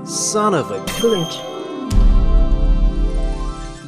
Son of a Glitch.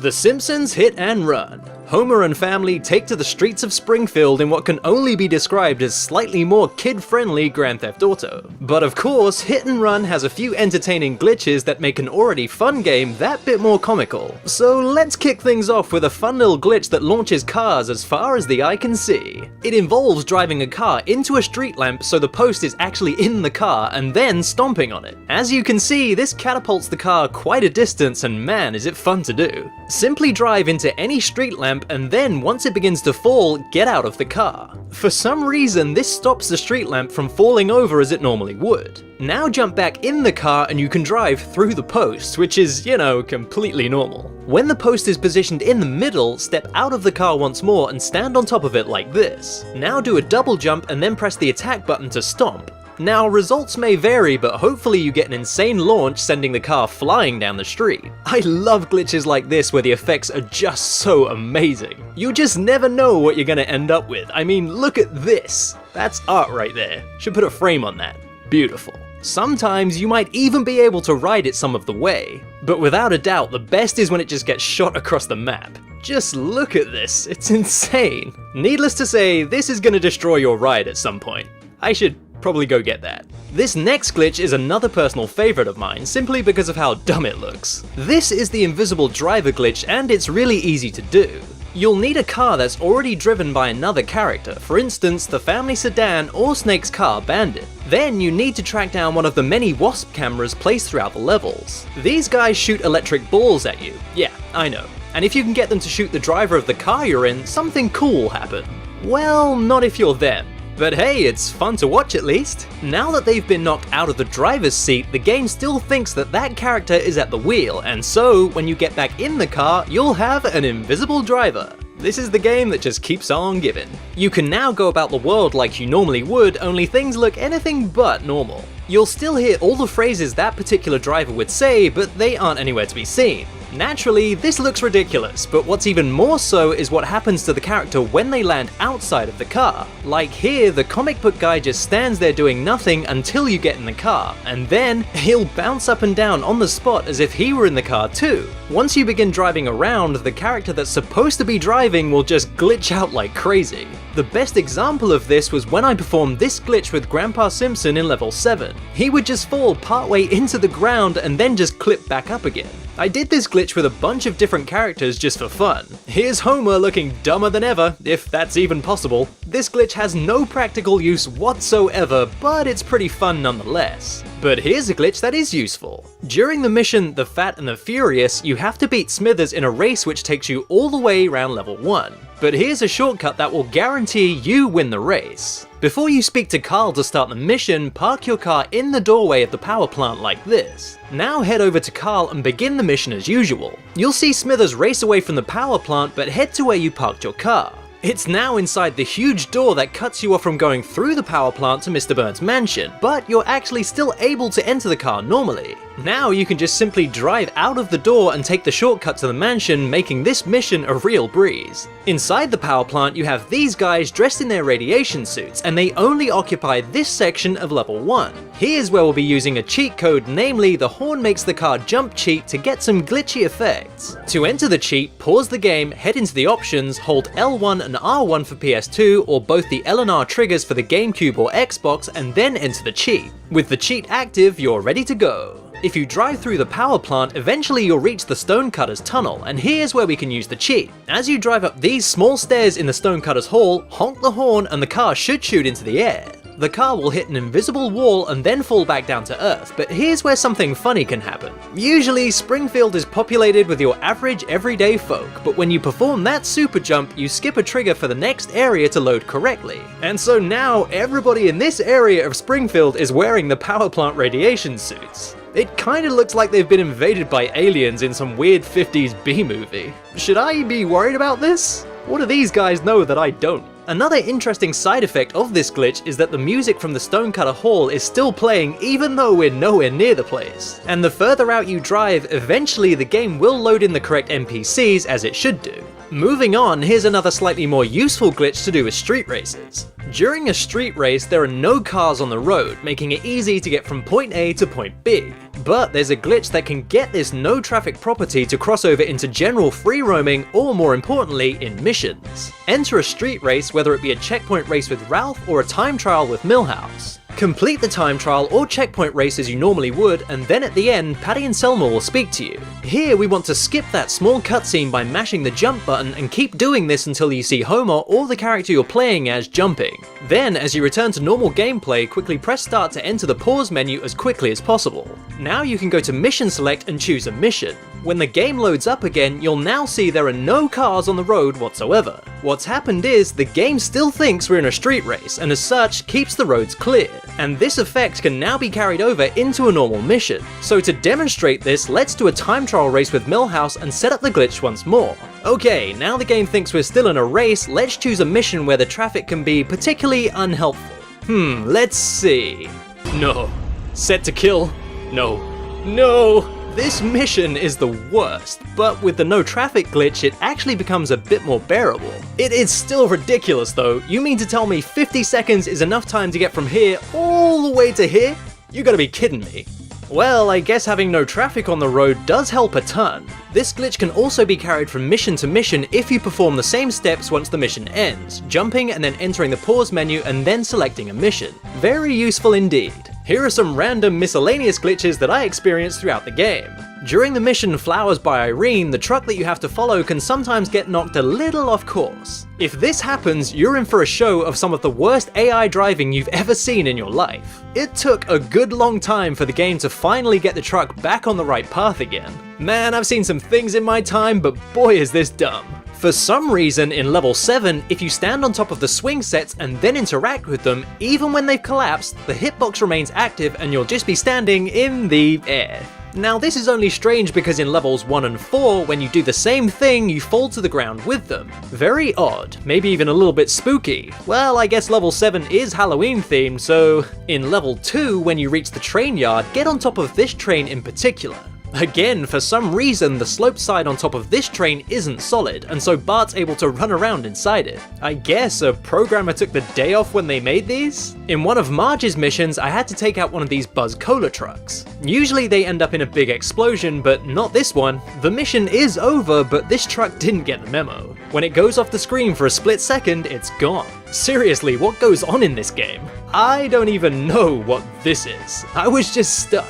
The Simpsons hit and run. Homer and family take to the streets of Springfield in what can only be described as slightly more kid-friendly Grand Theft Auto. But of course, Hit and Run has a few entertaining glitches that make an already fun game that bit more comical. So let's kick things off with a fun little glitch that launches cars as far as the eye can see. It involves driving a car into a street lamp so the post is actually in the car and then stomping on it. As you can see, this catapults the car quite a distance and man is it fun to do. Simply drive into any street lamp and then once it begins to fall, get out of the car. For some reason, this stops the street lamp from falling over as it normally would. Now jump back in the car and you can drive through the post, which is, you know, completely normal. When the post is positioned in the middle, step out of the car once more and stand on top of it like this. Now do a double jump and then press the attack button to stomp. Now, results may vary, but hopefully you get an insane launch sending the car flying down the street. I love glitches like this where the effects are just so amazing. You just never know what you're gonna end up with. I mean, look at this. That's art right there. Should put a frame on that. Beautiful. Sometimes you might even be able to ride it some of the way. But without a doubt, the best is when it just gets shot across the map. Just look at this, it's insane. Needless to say, this is gonna destroy your ride at some point. I should probably go get that. This next glitch is another personal favorite of mine, simply because of how dumb it looks. This is the invisible driver glitch, and it's really easy to do. You'll need a car that's already driven by another character, for instance, the family sedan or Snake's car Bandit. Then you need to track down one of the many wasp cameras placed throughout the levels. These guys shoot electric balls at you. Yeah, I know. And if you can get them to shoot the driver of the car you're in, something cool will happen. Well, not if you're them. But hey, it's fun to watch at least. Now that they've been knocked out of the driver's seat, the game still thinks that that character is at the wheel, and so when you get back in the car, you'll have an invisible driver. This is the game that just keeps on giving. You can now go about the world like you normally would, only things look anything but normal. You'll still hear all the phrases that particular driver would say, but they aren't anywhere to be seen. Naturally, this looks ridiculous, but what's even more so is what happens to the character when they land outside of the car. Like here, the comic book guy just stands there doing nothing until you get in the car, and then he'll bounce up and down on the spot as if he were in the car too. Once you begin driving around, the character that's supposed to be driving will just glitch out like crazy. The best example of this was when I performed this glitch with Grandpa Simpson in level 7. He would just fall partway into the ground and then just clip back up again. I did this glitch with a bunch of different characters just for fun. Here's Homer looking dumber than ever, if that's even possible. This glitch has no practical use whatsoever, but it's pretty fun nonetheless. But here's a glitch that is useful. During the mission The Fat and the Furious, you have to beat Smithers in a race which takes you all the way around level 1. But here's a shortcut that will guarantee you win the race. Before you speak to Carl to start the mission, park your car in the doorway of the power plant like this. Now head over to Carl and begin the mission as usual. You'll see Smithers race away from the power plant, but head to where you parked your car. It's now inside the huge door that cuts you off from going through the power plant to Mr. Burns' mansion, but you're actually still able to enter the car normally. Now you can just simply drive out of the door and take the shortcut to the mansion, making this mission a real breeze. Inside the power plant you have these guys dressed in their radiation suits, and they only occupy this section of level 1. Here's where we'll be using a cheat code, namely the horn makes the car jump cheat to get some glitchy effects. To enter the cheat, pause the game, head into the options, hold L1 and R1 for PS2 or both the L and R triggers for the GameCube or Xbox, and then enter the cheat. With the cheat active, you're ready to go. If you drive through the power plant, eventually you'll reach the Stonecutter's tunnel, and here's where we can use the cheat. As you drive up these small stairs in the Stonecutter's hall, honk the horn and the car should shoot into the air. The car will hit an invisible wall and then fall back down to Earth, but here's where something funny can happen. Usually, Springfield is populated with your average everyday folk, but when you perform that super jump, you skip a trigger for the next area to load correctly. And so now, everybody in this area of Springfield is wearing the power plant radiation suits. It kinda looks like they've been invaded by aliens in some weird 50s B-movie. Should I be worried about this? What do these guys know that I don't? Another interesting side effect of this glitch is that the music from the Stonecutter Hall is still playing even though we're nowhere near the place. And the further out you drive, eventually the game will load in the correct NPCs as it should do. Moving on, here's another slightly more useful glitch to do with street races. During a street race, there are no cars on the road, making it easy to get from point A to point B. But there's a glitch that can get this no traffic property to cross over into general free roaming, or more importantly, in missions. Enter a street race, whether it be a checkpoint race with Ralph or a time trial with Milhouse. Complete the time trial or checkpoint race as you normally would, and then at the end, Patty and Selma will speak to you. Here we want to skip that small cutscene by mashing the jump button and keep doing this until you see Homer or the character you're playing as jumping. Then, as you return to normal gameplay, quickly press start to enter the pause menu as quickly as possible. Now you can go to mission select and choose a mission. When the game loads up again, you'll now see there are no cars on the road whatsoever. What's happened is, the game still thinks we're in a street race, and as such, keeps the roads clear. And this effect can now be carried over into a normal mission. So to demonstrate this, let's do a time trial race with Milhouse and set up the glitch once more. Okay, now the game thinks we're still in a race, let's choose a mission where the traffic can be particularly unhelpful. Let's see. No. Set to kill. No. No! This mission is the worst, but with the no traffic glitch it actually becomes a bit more bearable. It is still ridiculous though. You mean to tell me 50 seconds is enough time to get from here all the way to here? You gotta be kidding me. Well, I guess having no traffic on the road does help a ton. This glitch can also be carried from mission to mission if you perform the same steps once the mission ends, jumping and then entering the pause menu and then selecting a mission. Very useful indeed. Here are some random miscellaneous glitches that I experienced throughout the game. During the mission Flowers by Irene, the truck that you have to follow can sometimes get knocked a little off course. If this happens, you're in for a show of some of the worst AI driving you've ever seen in your life. It took a good long time for the game to finally get the truck back on the right path again. Man, I've seen some things in my time, but boy is this dumb. For some reason, in level 7, if you stand on top of the swing sets and then interact with them, even when they've collapsed, the hitbox remains active and you'll just be standing in the air. Now this is only strange because in levels 1 and 4, when you do the same thing, you fall to the ground with them. Very odd, maybe even a little bit spooky. Well, I guess level 7 is Halloween themed, so in level 2, when you reach the train yard, get on top of this train in particular. Again, for some reason, the slope side on top of this train isn't solid, and so Bart's able to run around inside it. I guess a programmer took the day off when they made these? In one of Marge's missions, I had to take out one of these Buzz Cola trucks. Usually they end up in a big explosion, but not this one. The mission is over, but this truck didn't get the memo. When it goes off the screen for a split second, it's gone. Seriously, what goes on in this game? I don't even know what this is. I was just stuck.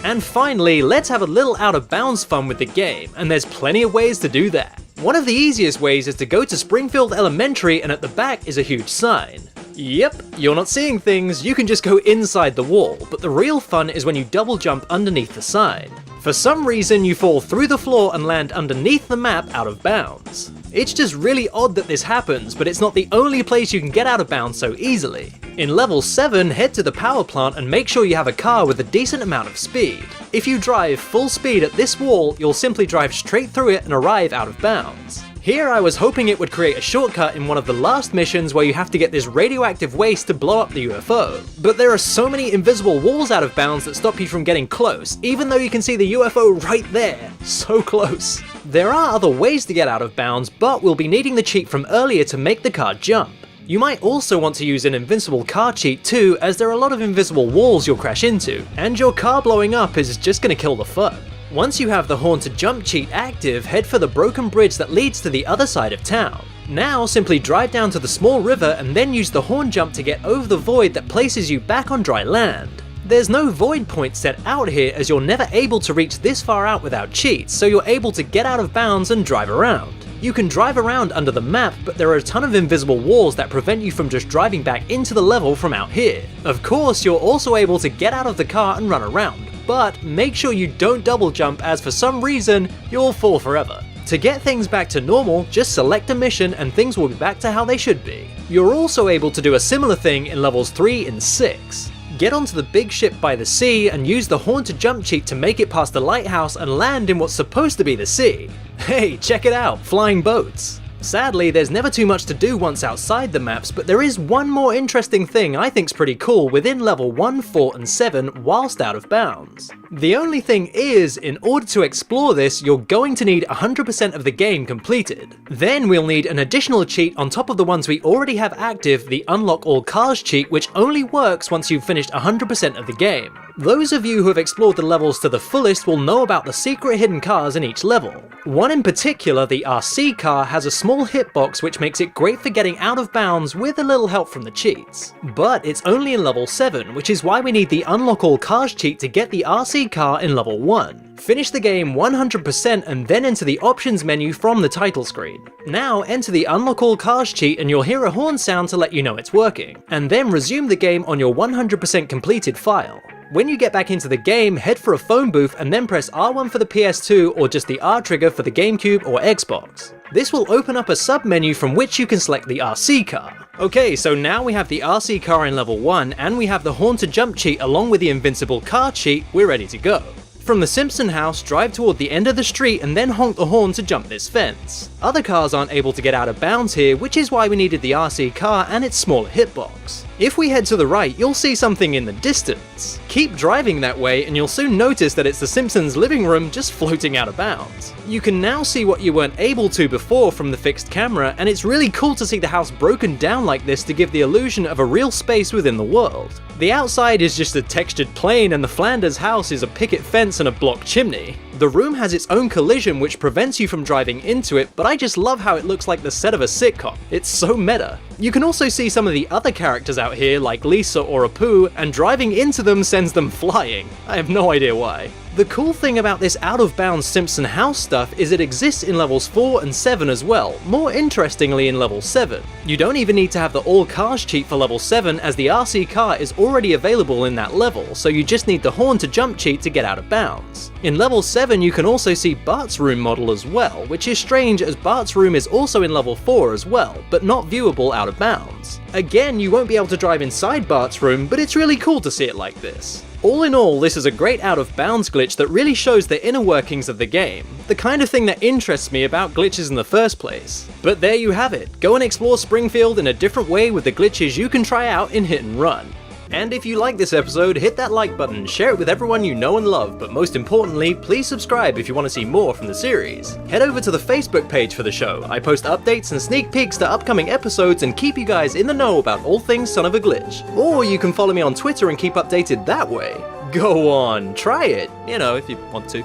And finally, let's have a little out of bounds fun with the game, and there's plenty of ways to do that. One of the easiest ways is to go to Springfield Elementary and at the back is a huge sign. Yep, you're not seeing things, you can just go inside the wall, but the real fun is when you double jump underneath the sign. For some reason, you fall through the floor and land underneath the map out of bounds. It's just really odd that this happens, but it's not the only place you can get out of bounds so easily. In level 7, head to the power plant and make sure you have a car with a decent amount of speed. If you drive full speed at this wall, you'll simply drive straight through it and arrive out of bounds. Here I was hoping it would create a shortcut in one of the last missions where you have to get this radioactive waste to blow up the UFO. But there are so many invisible walls out of bounds that stop you from getting close, even though you can see the UFO right there. So close. There are other ways to get out of bounds, but we'll be needing the cheat from earlier to make the car jump. You might also want to use an invincible car cheat too, as there are a lot of invisible walls you'll crash into, and your car blowing up is just gonna kill the fun. Once you have the horn to jump cheat active, head for the broken bridge that leads to the other side of town. Now simply drive down to the small river and then use the horn jump to get over the void that places you back on dry land. There's no void point set out here as you're never able to reach this far out without cheats, so you're able to get out of bounds and drive around. You can drive around under the map, but there are a ton of invisible walls that prevent you from just driving back into the level from out here. Of course, you're also able to get out of the car and run around, but make sure you don't double jump as for some reason, you'll fall forever. To get things back to normal, just select a mission and things will be back to how they should be. You're also able to do a similar thing in levels 3 and 6. Get onto the big ship by the sea and use the horn to jump cheat to make it past the lighthouse and land in what's supposed to be the sea. Hey, check it out, flying boats. Sadly, there's never too much to do once outside the maps, but there is one more interesting thing I think's pretty cool within level 1, 4, and 7 whilst out of bounds. The only thing is, in order to explore this, you're going to need 100% of the game completed. Then we'll need an additional cheat on top of the ones we already have active, the Unlock All Cars cheat, which only works once you've finished 100% of the game. Those of you who have explored the levels to the fullest will know about the secret hidden cars in each level. One in particular, the RC car, has a small hitbox which makes it great for getting out of bounds with a little help from the cheats. But it's only in level 7, which is why we need the Unlock All Cars cheat to get the RC car in level 1. Finish the game 100% and then enter the options menu from the title screen. Now enter the Unlock All Cars cheat and you'll hear a horn sound to let you know it's working. And then resume the game on your 100% completed file. When you get back into the game, head for a phone booth and then press R1 for the PS2 or just the R trigger for the GameCube or Xbox. This will open up a sub-menu from which you can select the RC car. Okay, so now we have the RC car in level 1 and we have the horn to jump cheat along with the invincible car cheat, we're ready to go. From the Simpson house, drive toward the end of the street and then honk the horn to jump this fence. Other cars aren't able to get out of bounds here, which is why we needed the RC car and its smaller hitbox. If we head to the right, you'll see something in the distance. Keep driving that way and you'll soon notice that it's the Simpsons' living room just floating out of bounds. You can now see what you weren't able to before from the fixed camera, and it's really cool to see the house broken down like this to give the illusion of a real space within the world. The outside is just a textured plane and the Flanders house is a picket fence and a block chimney. The room has its own collision which prevents you from driving into it, but I just love how it looks like the set of a sitcom. It's so meta. You can also see some of the other characters out here like Lisa or Apu, and driving into them sends them flying. I have no idea why. The cool thing about this out-of-bounds Simpson house stuff is it exists in levels 4 and 7 as well, more interestingly in level 7. You don't even need to have the all cars cheat for level 7 as the RC car is already available in that level, so you just need the horn to jump cheat to get out of bounds. In level 7 you can also see Bart's room model as well, which is strange as Bart's room is also in level 4 as well, but not viewable out of bounds. Again, you won't be able to drive inside Bart's room, but it's really cool to see it like this. All in all, this is a great out-of-bounds glitch that really shows the inner workings of the game, the kind of thing that interests me about glitches in the first place. But there you have it, go and explore Springfield in a different way with the glitches you can try out in Hit and Run. And if you like this episode, hit that like button, share it with everyone you know and love, but most importantly, please subscribe if you want to see more from the series. Head over to the Facebook page for the show, I post updates and sneak peeks to upcoming episodes and keep you guys in the know about all things Son of a Glitch. Or you can follow me on Twitter and keep updated that way. Go on, try it, you know, if you want to.